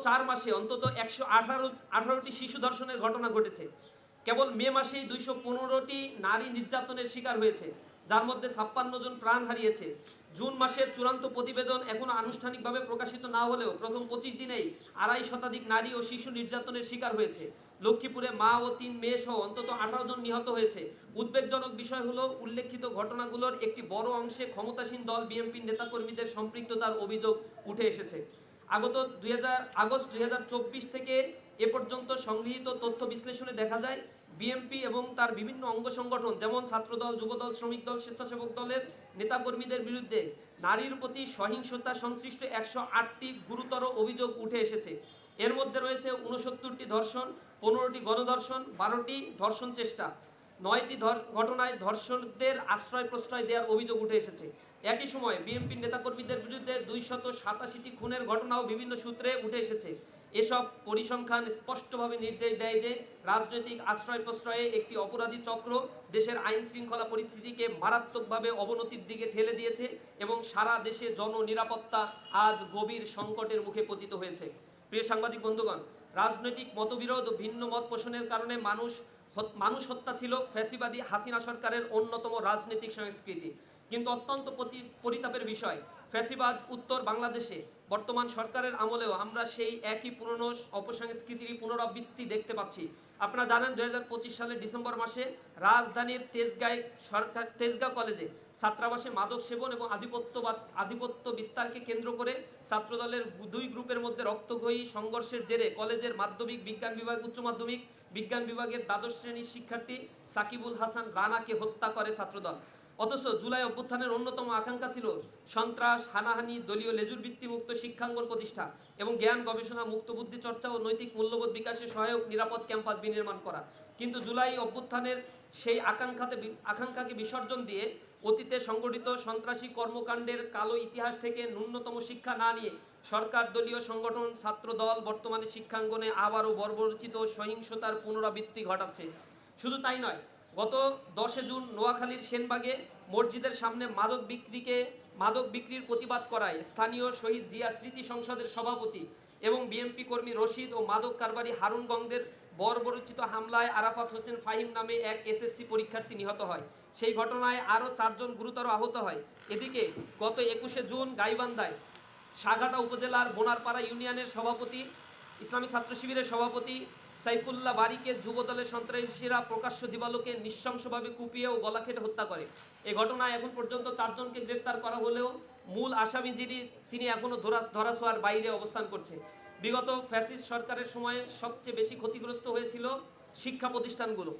4 মাসে অন্তত 118টি শিশু ধর্ষণের ঘটনা ঘটেছে। কেবল মে মাসেই 215টি নারী নির্যাতনের শিকার হয়েছে, যার মধ্যে 56 জন প্রাণ হারিয়েছে। জুন মাসের চূড়ান্ত প্রতিবেদন এখনো আনুষ্ঠানিকভাবে প্রকাশিত না হলেও প্রথম 25 দিনেই 2.5 শতাধিক নারী ও শিশু নির্যাতনের শিকার হয়েছে। লক্ষ্মীপুরে মা ও 3 মেয়ে সহ অন্তত 18 জন নিহত হয়েছে। উদ্বেগজনক বিষয় হলো, উল্লেখিত ঘটনাগুলোর একটি বড় অংশে ক্ষমতাসীন দল বিএনপির নেতাকর্মীদের সম্পৃক্ততার অভিযোগ উঠে এসেছে। আগস্ট 2024 থেকে এ পর্যন্ত সংগৃহীত তথ্য বিশ্লেষণে দেখা যায়, বিএনপি এবং তার বিভিন্ন অঙ্গ সংগঠন যেমন ছাত্রদল, যুবদল, শ্রমিক দল, স্বেচ্ছাসেবক দলের নেতাকর্মীদের বিরুদ্ধে নারীর প্রতি সহিংসতা সংশ্লিষ্ট 108টি গুরুতর অভিযোগ উঠে এসেছে। এর মধ্যে রয়েছে 69টি ধর্ষণ, 15টি গণধর্ষণ, 12টি ধর্ষণ চেষ্টা, 9টি ঘটনায় ধর্ষকদের আশ্রয় প্রশ্রয় দেওয়ার অভিযোগ উঠে এসেছে। একই সময় বিএনপির নেতাকর্মীদের বিরুদ্ধে 287টি খুনের ঘটনাও বিভিন্ন সূত্রে উঠে এসেছে। এসব পরিসংখ্যান স্পষ্টভাবে নির্দেশ দেয় যে রাজনৈতিক আশ্রয় প্রশ্রয়ে একটি অপরাধী চক্র দেশের আইন শৃঙ্খলা পরিস্থিতিকে মারাত্মকভাবে অবনতির দিকে ঠেলে দিয়েছে এবং সারা দেশে জননিরাপত্তা আজ গভীর সংকটের মুখে পতিত হয়েছে। প্রিয় সাংবাদিক বন্ধুগণ, রাজনৈতিক মতবিরোধ ও ভিন্ন মত পোষণের কারণে মানুষ হত্যা ছিল ফ্যাসিবাদী হাসিনা সরকারের অন্যতম রাজনৈতিক সংস্কৃতি। কিন্তু অত্যন্ত পরিতাপের বিষয়, ফ্যাসিবাদ উত্তর বাংলাদেশে বর্তমান সরকারের আমলেও আমরা সেই একই পুরনো অপসংস্কৃতির পুনরাবৃত্তি দেখতে পাচ্ছি। আপনারা জানেন 2025 সালের ডিসেম্বর মাসে রাজধানীর তেজগাঁও কলেজে ছাত্রাবাসে মাদক সেবন এবং আধিপত্য বিস্তারকে কেন্দ্র করে ছাত্রদলের 2 গ্রুপের মধ্যে রক্তক্ষয়ী সংঘর্ষের জেরে কলেজের মাধ্যমিক বিজ্ঞান বিভাগ, উচ্চ মাধ্যমিক বিজ্ঞান বিভাগের 12শ শ্রেণীর শিক্ষার্থী সাকিবুল হাসান রানাকে হত্যা করে ছাত্রদল। অথচ জুলাই অভ্যুত্থানের অন্যতম আকাঙ্ক্ষা ছিল সন্ত্রাস, হানাহানি, দলীয় লেজুর ভিত্তিমুক্ত শিক্ষাঙ্গন প্রতিষ্ঠা এবং জ্ঞান গবেষণা, মুক্ত বুদ্ধি চর্চা ও নৈতিক মূল্যবোধ বিকাশে সহায়ক নিরাপদ ক্যাম্পাস বিনির্মাণ করা। কিন্তু জুলাই অভ্যুত্থানের সেই আকাঙ্ক্ষাকে বিসর্জন দিয়ে অতীতে সংগঠিত সন্ত্রাসী কর্মকাণ্ডের কালো ইতিহাস থেকে ন্যূনতম শিক্ষা না নিয়ে সরকার দলীয় সংগঠন ছাত্রদল বর্তমানে শিক্ষাঙ্গনে আবারও বর্বরচিত সহিংসতার পুনরাবৃত্তি ঘটাচ্ছে। শুধু তাই নয়, গত 10 জুন নোয়াখালীর সেনবাগে মসজিদের সামনে মাদক বিক্রির প্রতিবাদ করায় স্থানীয় শহীদ জিয়া স্মৃতি সংসদের সভাপতি এবং বিএনপি কর্মী রশিদ ও মাদক কারবারি হারুন গংদের বর্বরচিত হামলায় আরাফাত হোসেন ফাহিম নামে এক এসএসসি পরীক্ষার্থী নিহত হয়। সেই ঘটনায় আরও 4 জন গুরুতর আহত হয়। এদিকে গত 21 জুন গাইবান্ধায় সাঘাটা উপজেলার বোনারপাড়া ইউনিয়নের সভাপতি, ইসলামী ছাত্র শিবিরের সভাপতি সাইফুল্লাহ বারিকে যুবদলের সন্ত্রাসীরা প্রকাশ্য দিবালোকে নৃশংসভাবে কুপিয়ে ও গলা কেটে হত্যা করে। এই ঘটনায় এখন পর্যন্ত 4 জনকে গ্রেফতার করা হলেও মূল আসামি তিনি এখনো ধরাছোঁয়ার বাইরে অবস্থান করছে। বিগত ফ্যাসিস্ট সরকারের সময়ে সবচেয়ে বেশি ক্ষতিগ্রস্ত হয়েছিল শিক্ষা প্রতিষ্ঠানগুলো।